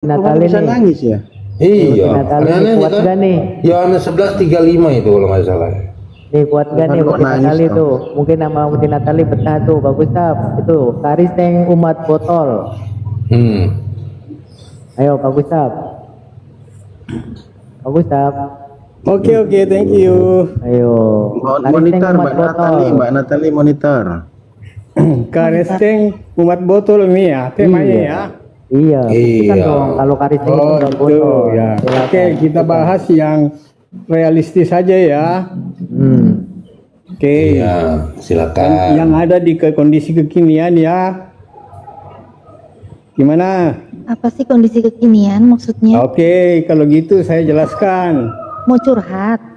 Natali bisa nih. nangis ya? Iya. Natali Aneh-aneh kuat kan? gak nih? Yohanes 11:35 itu kalau nggak salah. Nih kuat gak nih Kok Muti nangis Natali dong? tuh? Mungkin nama Muti Natali betah tuh, bagus Tap. Itu Karis Teng Umat Botol. Ayo bagus Tap. Bagus Tap. Oke, thank you. Ayo. Karis Teng Monitor Umat Botol. Mbak Natali monitor. Karesteng umat botol ini ya temanya ya. Iya. Bukan Iya. dong kalau Karis Teng Oh Umat gitu Botol. ya. Silakan. Oke, kita bahas yang realistis saja ya. Oke. Iya, silakan. Yang ada di kondisi kekinian ya. Gimana? Apa sih kondisi kekinian maksudnya? Oke, kalau gitu saya jelaskan. Mau curhat?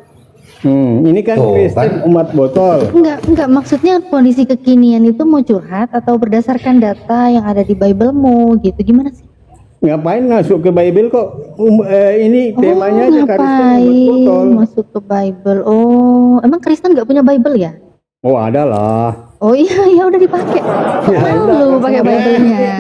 Ini kan Tuh, Kristen kan. umat botol. Enggak, maksudnya kondisi kekinian itu mau curhat atau berdasarkan data yang ada di Bible-mu gitu, gimana sih? Ngapain masuk ke Bible kok? Ini temanya aja Kristen umat ngapain botol. masuk ke Bible? Oh, emang Kristen nggak punya Bible ya? Oh, ada lah. Oh iya, ya udah dipakai. Lu pakai Bible-nya.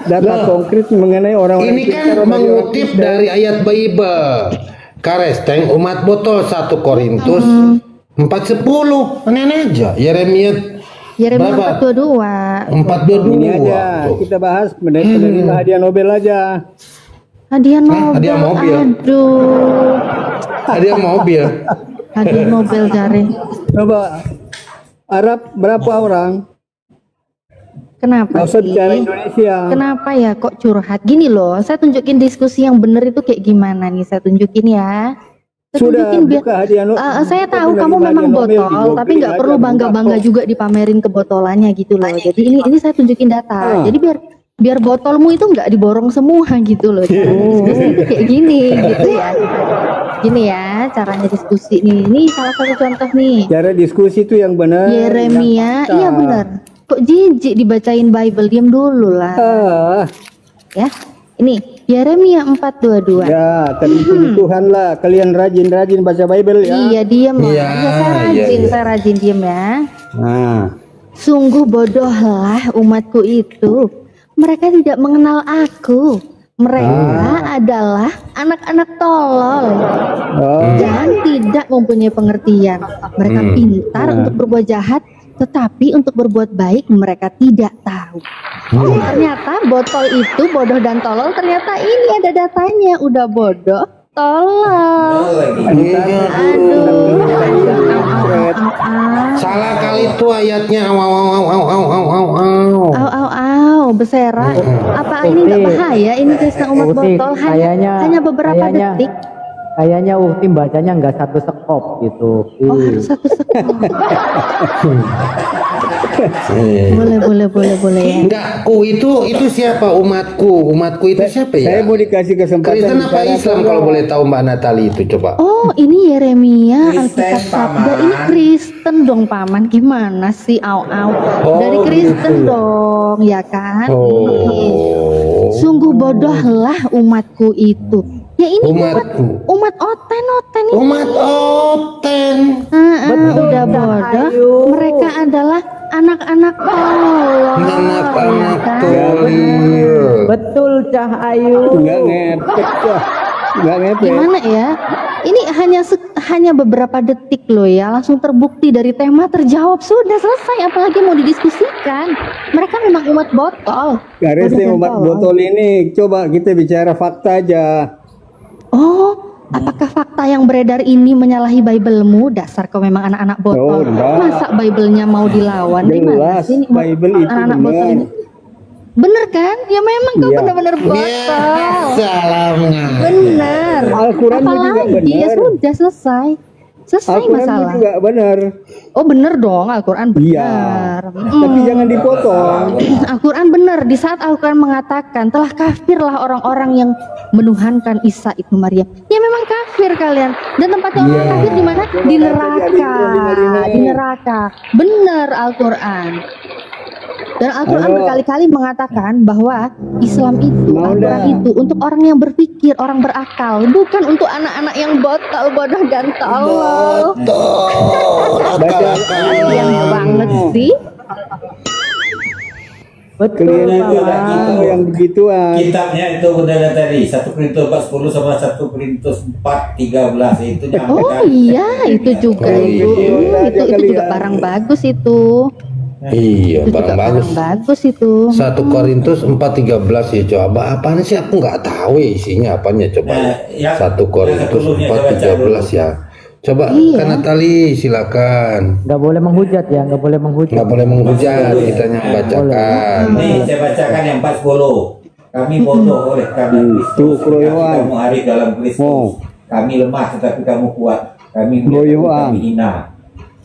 Data konkret mengenai orang-orang Ini kan mengutip dari ayat Bible. Karesteng umat botol 1 Korintus 4:10. Aneh-aneh aja. Yeremia Yeremia 4:22. 4:22. Ini aja kita bahas menerima hadiah Nobel aja. Hadiah Nobel. hadiah mobil. Aduh. Hadiah mobil. Hadiah Nobel cari. Coba Arab berapa orang? Kenapa Nggak usah sih? bicara Indonesia. Kenapa ya kok curhat? Gini loh, saya tunjukin diskusi yang bener itu kayak gimana nih, saya tunjukin ya. Saya Sudah tunjukin biar buka hadiah Nobel. saya tahu kamu memang botol, tapi nggak perlu bangga-bangga juga dipamerin kebotolannya gitu loh. Jadi ini saya tunjukin data. Jadi biar botolmu itu nggak diborong semua gitu loh. Cara diskusi itu kayak gini gitu ya. Gini ya caranya diskusi nih. Ini salah satu contoh nih. Cara diskusi itu yang benar. Yeremia, iya benar. Kok jijik dibacain Bible, diam dulu lah. Ya, ini Yeremia 4:22. Ya, terpuji Tuhan lah. Kalian rajin-rajin baca Bible ya. Iya, diam lah. Iya, Iya, saya rajin diam ya. Nah, Sungguh bodohlah umatku itu. Mereka tidak mengenal aku. Mereka adalah anak-anak tolol dan tidak mempunyai pengertian. Mereka pintar untuk berbuat jahat, tetapi untuk berbuat baik mereka tidak tahu. Ternyata botol itu bodoh dan tolol. Ternyata ini ada datanya. Udah bodoh, tolol. Aduh. Salah kali itu ayatnya. Au, beserak. Apa ini nggak bahaya? Ini Kristen umat botol hanya beberapa detik. Kayaknya Ukti bacanya nggak satu sekop gitu. Oh, harus satu sekop. boleh ya. Enggak, itu siapa umatku itu siapa ya? saya mau dikasih kesempatan. Kristen apa bicara Islam tentang- kalau boleh tahu Mbak Natali itu coba. Oh, ini Yeremia Alkitab Sabda. Ini Kristen dong, Paman. Gimana sih? Au. Dari Kristen dong, ya kan? Oh. Sungguh bodohlah umatku itu. Ya ini Umatku. umat oten ini. Umat Oten. Udah bodoh. Mereka adalah anak-anak tolol. Anak-anak ya kan? tolol. Betul Cah Ayu. Nggak ngepek ya. Nggak ngepek. Gimana ya? Ini hanya beberapa detik loh ya, langsung terbukti dari tema terjawab, sudah selesai, apalagi mau didiskusikan. Mereka memang umat botol. Kristen Bodoh dan umat tolol. botol ini, coba kita bicara fakta aja. Oh, apakah fakta yang beredar ini menyalahi Bible-mu? Dasar kau memang anak-anak botol. Oh, enggak. Masa Bible-nya mau dilawan? Gimana Jelas, sih ini Bible itu anak-anak botol benar. ini? Bener kan? Ya memang kau Iya. benar-benar botol. Salamnya. Bener. Al-Quran juga Apalagi? Ya benar. sudah selesai. Selesai Al-Quran masalah. juga benar. Oh bener dong, Al-Quran Iya. benar. Tapi jangan dipotong. Al-Quran benar. Di saat Al-Quran mengatakan telah kafirlah orang-orang yang menuhankan Isa ibnu Maryam. Ya memang kafir kalian. Dan tempatnya orang kafir di mana? Di neraka. Di neraka. Benar Al-Quran. Dan Al-Quran berkali-kali mengatakan bahwa Islam itu, Al-Quran itu untuk orang yang berpikir, orang berakal, bukan untuk anak-anak yang botol, bodoh dan tolol. Akal-akal. Yang banget sih. Betul, Kalian itu Paman. yang begituan. Kitabnya itu udah ada tadi 1 Korintus 4:10 sama 1 Korintus 4:13 itu Oh nyampaikan. iya, itu juga Oh, itu. iya. Itu juga barang bagus itu. Iya, Itu juga barang bagus. barang bagus itu. 1 Korintus 4:13 ya, coba apaan sih, aku nggak tahu ya isinya apanya, coba. Nah, ya, 1 Korintus yang 4:13 ya. Coba Iya. Kak Natali silakan. Nggak boleh menghujat ya, nggak boleh menghujat. Nggak boleh menghujat, kita yang bacakan. Ini saya bacakan yang 40. Kami bodoh oleh karena Itu Kristus. keroyokan. Kamu hari dalam Kristus. Oh. Kami lemah tetapi kamu kuat. Kami Keroyokan. kami hina.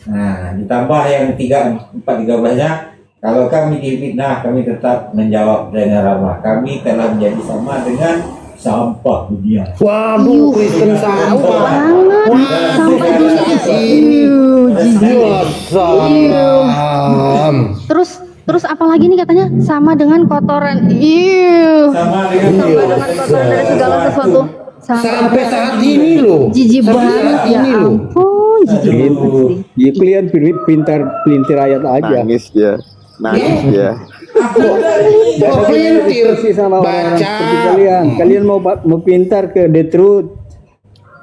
Nah, ditambah yang 4:13-nya, kalau kami difitnah, kami tetap menjawab dengan ramah. Kami telah menjadi sama dengan sampah dunia. Waduh, Kristen Tahu sampah. banget sampai dunia. Ini Jijik. Wassalam. Terus apalagi nih katanya sama dengan kotoran. Sama dengan Sama dengan kotoran dari segala sesuatu. Sampai saat ini loh. Jijik Sampai banget saat ya ini loh. ampun, jijik banget sih. Ya kalian pintar pelintir ayat aja. Nangis dia, nangis dia. Kok pelintir sih sama orang-orang baca. seperti kalian. Kalian mau pintar ke the truth.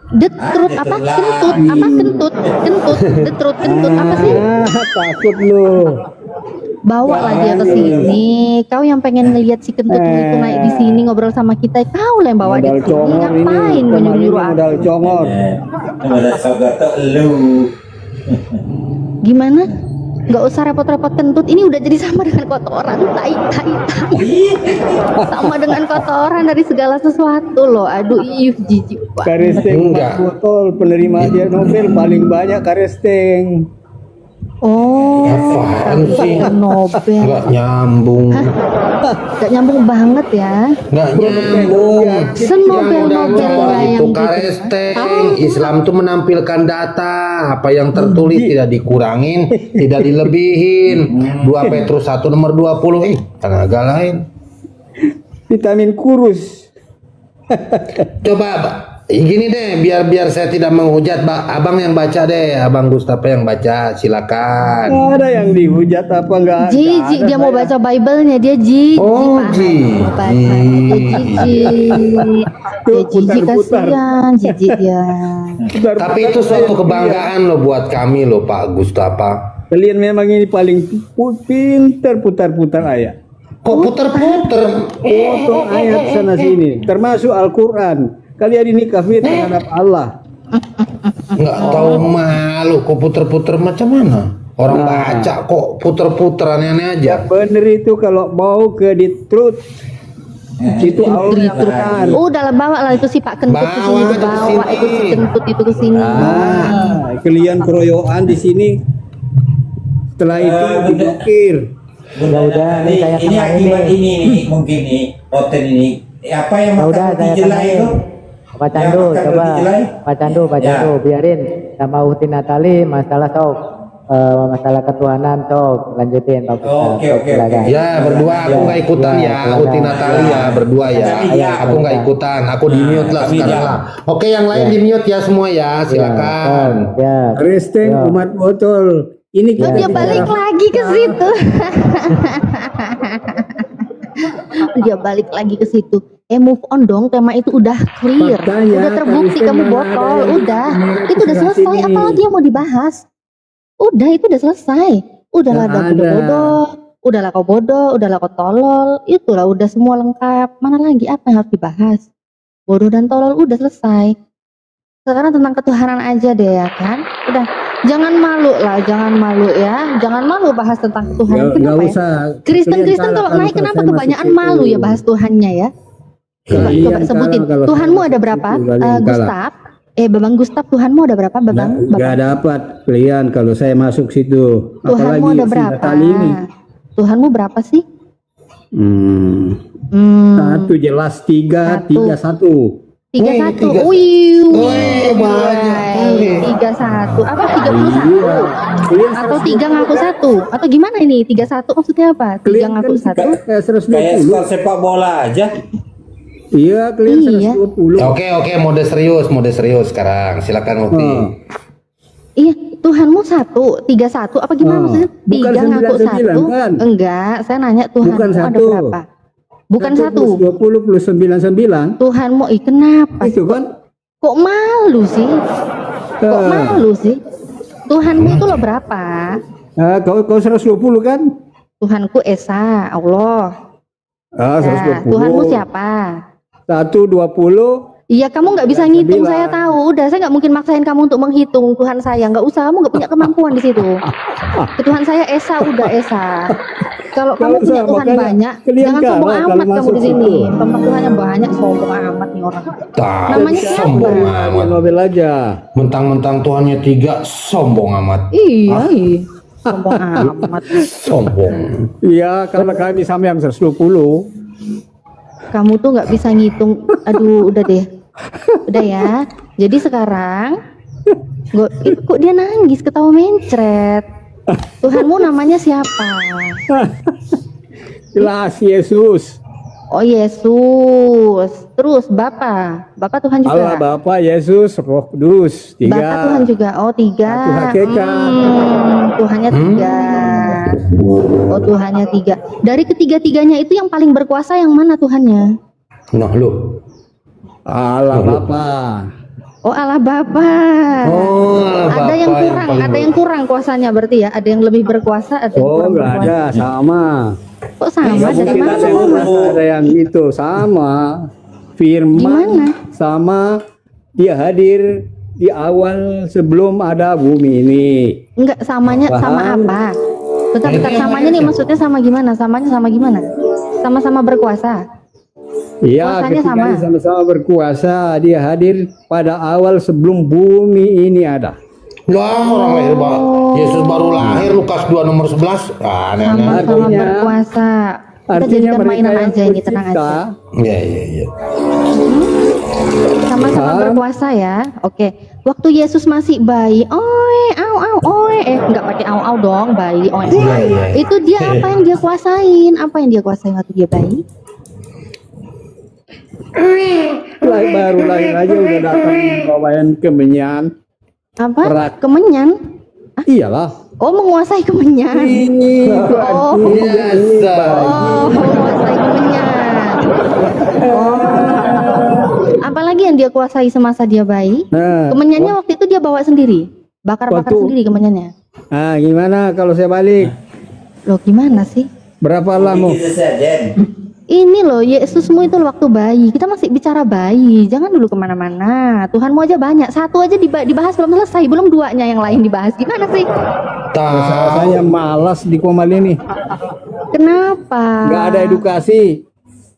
Detrut apa? Kentut apa? Kentut. Detrut kentut apa sih? Takut lu. Bawa lah dia ke sini. Kau yang pengen ngelihat si kentut itu naik di sini ngobrol sama kita. Kau lah yang bawa dia Modal ke sini. congor ini. Ngapain kau Teman ini nyuruh aku? modal congor. Ada saudara lu. Gimana? Nggak usah repot-repot kentut. Ini udah jadi sama dengan kotoran. Tai. Sama dengan kotoran dari segala sesuatu loh. Aduh, jijik banget. Karesteng Enggak. 4 botol, penerima hadiah Nobel paling banyak Karesteng. Oh, Apaan sih? Nobel. Nggak nyambung. Gak nyambung banget ya. Nggak nyambung. Senobel-nobel Yang udah nggak yang itu gitu. Karesteng. Islam tuh menampilkan data. Apa yang tertulis tidak dikurangin, tidak dilebihin. 2 Petrus 1 nomor 20. Tenaga lain. Vitamin kurus. Coba gini deh, biar saya tidak menghujat, abang yang baca deh, abang Gustapa yang baca, silakan. Nggak ada yang dihujat apa enggak? Jijik dia mau baca Bible-nya, dia jijik. Oh, Pak. jijik. Mau baca, dia jijik. Dia jijik putar-putar. kasihan, jijik dia. Tapi itu suatu kebanggaan loh buat kami loh Pak Gustapa. Kalian memang ini paling pintar putar-putar ayat. Kok puter-puter? Potong ayat sana sini, termasuk Al-Quran. Kalian ini kafir terhadap Allah. Nggak tahu malu, kok puter-puter macam mana? Orang baca kok puter-puter aneh-aneh aja. Bener itu kalau mau ke the truth. Itu Al-Quran. Udah lah, bawa lah itu si Pak Kentut ke sini, Bawa aja ke bawa sini. itu si Kentut itu ke sini. Kalian keroyokan di sini. Setelah itu diblokir. Udah, nih saya Ini sama akibat ini. ini nih, mungkin nih konten ini. Apa yang Ya makan udah, roti saya jelai sama itu? Pak Candu, Yang makan coba roti jelai? Pak Candu, Ya. biarin sama Uti Natali masalah sok. Masalah ketuhanan sok, lanjutin Pak Gustaf. Oke, Sok, oke, silakan. oke. Ya berdua aku nggak ikutan Ya, ya, silakan. Uti Natali ya berdua ya. Iya, Aku nggak ikutan, aku di mute lah kami sekarang ya. lah. Oke yang lain di mute ya semua ya, silakan. Ya. Resteng Ya. umat botol. Ini Oh, dia balik lagi ke situ. Dia balik lagi ke situ. Move on dong, tema itu udah clear. Makanya, Udah terbukti Kristen kamu mana botol. ada yang Udah. menolak Itu udah saat selesai. ini. Apalagi yang mau dibahas? Udah, itu udah selesai. Udahlah Nggak ada ada. bodoh. Udahlah kau bodoh, udahlah kau tolol. Itulah udah semua lengkap. Mana lagi apa yang harus dibahas? Bodoh dan tolol udah selesai. Sekarang tentang ketuhanan aja deh ya kan. Udah. Jangan malu lah, jangan malu ya. Jangan malu bahas tentang ketuhanan. Nggak Kenapa ya? usah. Kristen-Kristen Kalian kalau kalah naik kalau kenapa selesai kebanyakan masuk malu situ. ya bahas Tuhannya ya? Coba, Kalian coba sebutin. kalah kalau Tuhanmu selesai ada masuk berapa? situ, kalian kalah. Gustaf. Babang Gustaf, Tuhanmu ada berapa? Babang? Nggak dapat kalian kalau saya masuk situ. Tuhanmu ada si berapa? Natali ini. Tuhanmu berapa sih? Satu jelas tiga, Satu. 31. 31. banyak. 31. Apa 31? Kalian Atau 3 ngaku 1? Atau gimana ini? 31 maksudnya apa? 3 Kalian ngaku kan 1? kayak Kayak 120. skor sepak bola aja. Iya, kalian Iya. 120. Oke mode serius sekarang, silakan Uti. Iya, Tuhanmu 1, 3, 1 apa gimana maksudnya? Bukan 3 ngaku 99, 1? kan? Enggak, saya nanya Tuhanmu Bukan ada 1. berapa? Bukan 1. 20 plus 99. Tuhanmu, kenapa? Itu kan? Kok malu sih? Kok malu sih? Tuhanmu itu loh berapa? Kau 120 kan? Tuhanku Esa, Allah. Ah, Nah, 120. Tuhanmu siapa? 120. Iya, kamu nggak bisa ngitung, 99. saya tahu. Udah, saya nggak mungkin maksain kamu untuk menghitung Tuhan saya. Nggak usah, kamu nggak punya kemampuan di situ. Tuhan saya Esa, udah Esa. Kalau kamu punya Sama, Tuhan makanya banyak, kalian jangan kalah sombong kalau amat kamu masuk di sini. situ. Tempat Tuhannya banyak, sombong amat nih orang. Tak, Namanya siapa? sombong amat. Nobel aja. Mentang-mentang Tuhannya 3, sombong amat. Iya, sombong amat. Sombong. Iya, karena kami sama yang 120. Kamu tuh nggak bisa ngitung. Aduh, udah deh. Udah ya. Jadi sekarang, kok dia nangis, ketawa mencret. Tuhanmu namanya siapa? Jelas Yesus. Oh Yesus. Terus Bapa Tuhan juga. Allah Bapa, Yesus, Roh Kudus. 3. Bapa Tuhan juga. Oh 3. Satu hakikat. Tuhannya 3. Oh Tuhannya 3. Dari ketiga-tiganya itu yang paling berkuasa yang mana Tuhannya? Nah lu. Allah Bapa. Oh Allah Bapa. Oh, Allah Ada yang Bapa kurang, paling ada yang kurang kuasanya berarti ya. Ada yang lebih berkuasa, ada yang Oh, kurang enggak berkuasa. ada, sama. Kok sama? Nggak Dari mungkin mana? ada yang merasa ada yang itu, sama. Firman Gimana? sama dia hadir di awal sebelum ada bumi ini. Enggak, samanya sama Paham? apa? Bentar, samanya nih maksudnya sama gimana? Samanya sama gimana? Sama-sama berkuasa. Iya, Kuasanya ketika sama. dia sama-sama berkuasa, dia hadir pada awal sebelum bumi ini ada. Lah, orang lahir Yesus baru lahir, Lukas 2 nomor 11. Ah, aneh-aneh. Sama-sama Artinya- berkuasa. Kita Artinya jadikan mereka mainan yang aja ini, tenang pencipta, aja. Iya, iya, iya. Sama-sama Hah? berkuasa ya. Oke. Waktu Yesus masih bayi, enggak pakai au dong, bayi. Iya, iya. Itu dia apa yang dia kuasain? Apa yang dia kuasain waktu dia bayi? baru lahir aja udah datang bawain kemenyan. Apa? Berat. Kemenyan? Iyalah. Oh, menguasai kemenyan. Oh. Biasa. Oh, menguasai kemenyan. Oh. Apalagi yang dia kuasai semasa dia bayi? Nah, Kemenyannya waktu itu dia bawa sendiri, bakar-bakar Waktu- sendiri kemenyannya. nah, gimana kalau saya balik? Loh, gimana sih? Berapa lama? Kita saja. Ini loh, Yesusmu itu loh waktu bayi. Kita masih bicara bayi. Jangan dulu kemana-mana. Tuhanmu aja banyak. Satu aja dibahas belum selesai. Belum duanya yang lain dibahas. Gimana sih? Tak. Saya malas di Komal ini. Kenapa? Nggak ada edukasi.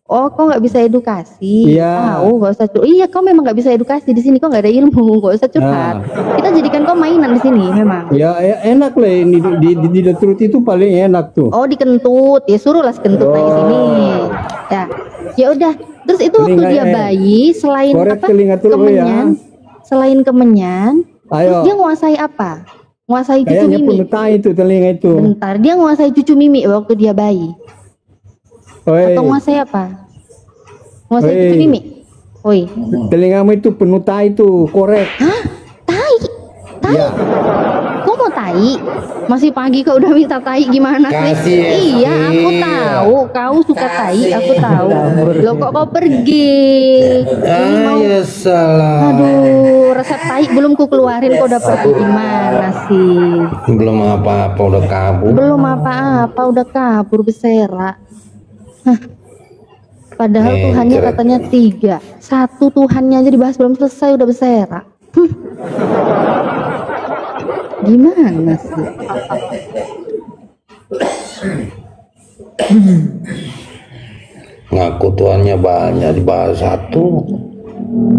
Oh, kok nggak bisa edukasi? Iya. Tahu, nggak usah curhat. Iya, kau memang nggak bisa edukasi di sini. Kau nggak ada ilmu, nggak usah curhat. Kita jadikan kau mainan di sini, memang. Ya enak lah ini di Detrut itu paling enak tuh. Oh, dikentut. Ya suruhlah si kentut naik sini. Ya, ya udah. Terus itu waktu Telinga, dia bayi, selain korek apa? telinga tuh, Kemenyan. Selain kemenyan, terus Ayo. dia nguasai apa? Nguasai cucu Kayaknya mimi. penutai itu telinga itu. Bentar, dia nguasai cucu mimi waktu dia bayi. Oi, Atau nguasai apa? Nguasai Oi. cucu mimi. Oi. telingamu itu penutai itu korek. Hah? Tai? Tai? Ya. Kok mau tai? Masih pagi kau udah minta tai gimana sih? Kasih, Iya, aku Esti. tahu. Kau suka tai, aku tahu. Loh kok kau pergi? Ini mau Ya salah. Aduh, resep tai belum ku keluarin kau udah pergi gimana sih? Belum apa-apa udah kabur. Belum apa-apa udah kabur bersera. Hah. Padahal Tuhannya Mencret. katanya 3. Satu Tuhannya aja dibahas belum selesai udah bersera. Gimana sih? Ngaku tuannya banyak dibahas satu.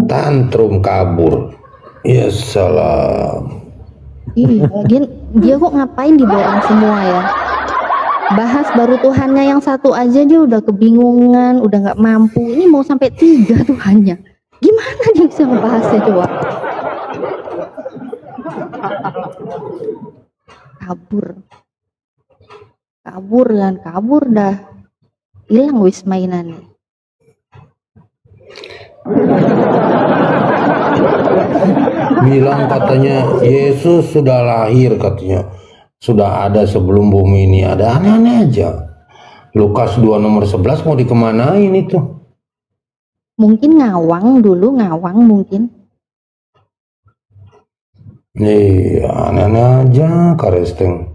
Tantrum kabur. Ya salam. Iya, dia kok ngapain diborong semua ya? Bahas baru Tuhannya yang satu aja dia udah kebingungan, udah nggak mampu. Ini mau sampai 3 Tuhannya. Gimana dia bisa ngebahasnya coba? Kabur dah. Hilang wis mainannya. bilang katanya Yesus sudah lahir katanya. Sudah ada sebelum bumi ini ada, aneh-aneh aja. Lukas 2 nomor 11 mau dikemanain itu? Mungkin ngawang dulu, ngawang mungkin. Nih, aneh-aneh aja Karesteng.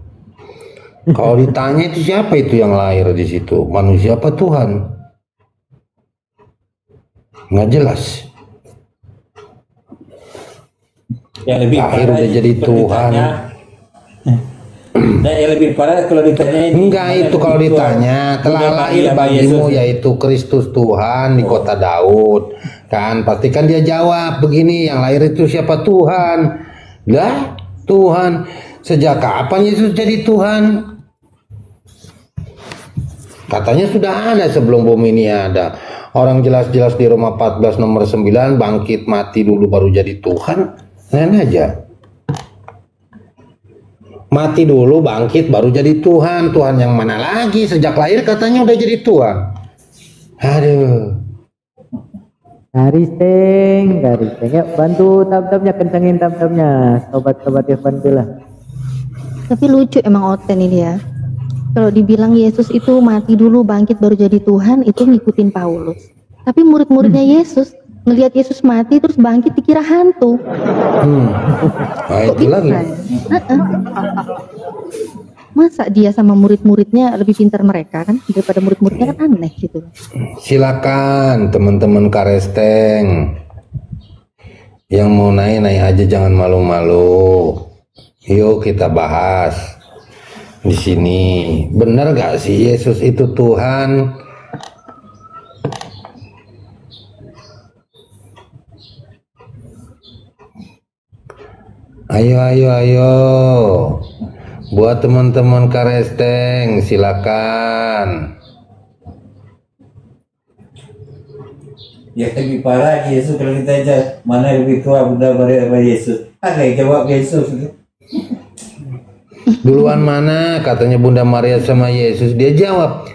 Kalau ditanya itu siapa itu yang lahir di situ? Manusia apa Tuhan? Nggak jelas. Yang lebih Lahir parah udah jadi kalau Tuhan. ditanya, nah, yang lebih parah kalau ditanya ini. Enggak, itu kalau ditanya telah Bunda lahir Maria bagimu Yesus. yaitu Kristus Tuhan di kota Daud. Kan pastikan dia jawab begini, yang lahir itu siapa? Tuhan. Lah, Tuhan. Sejak kapan Yesus jadi Tuhan? Katanya sudah ada sebelum bumi ini ada. Orang jelas-jelas di Roma 14 nomor 9 bangkit mati dulu baru jadi Tuhan. Lain aja. Mati dulu bangkit baru jadi Tuhan. Tuhan yang mana lagi? Sejak lahir katanya udah jadi Tuhan. Aduh. Karisteng. Yuk bantu tab-tabnya, kencengin tab-tabnya. Sobat-sobat ya bantulah. Tapi lucu emang Oten ini ya. Kalau dibilang Yesus itu mati dulu bangkit baru jadi Tuhan, itu ngikutin Paulus. Tapi murid-muridnya Yesus ngelihat Yesus mati terus bangkit dikira hantu. Nah, Kok itu bisa lagi. ya? Masa dia sama murid-muridnya lebih pintar mereka kan daripada murid-muridnya, kan aneh gitu. Silakan teman-teman Karesteng. Yang mau naik aja, jangan malu-malu. Yuk kita bahas di sini. Benar gak sih Yesus itu Tuhan? Ayo. Buat teman-teman Karesteng, silakan. Ya lebih parah Yesus kalau ditanya mana lebih tua Bunda Maria apa Yesus? Ada yang jawab Yesus. Duluan mana katanya Bunda Maria sama Yesus? Dia jawab,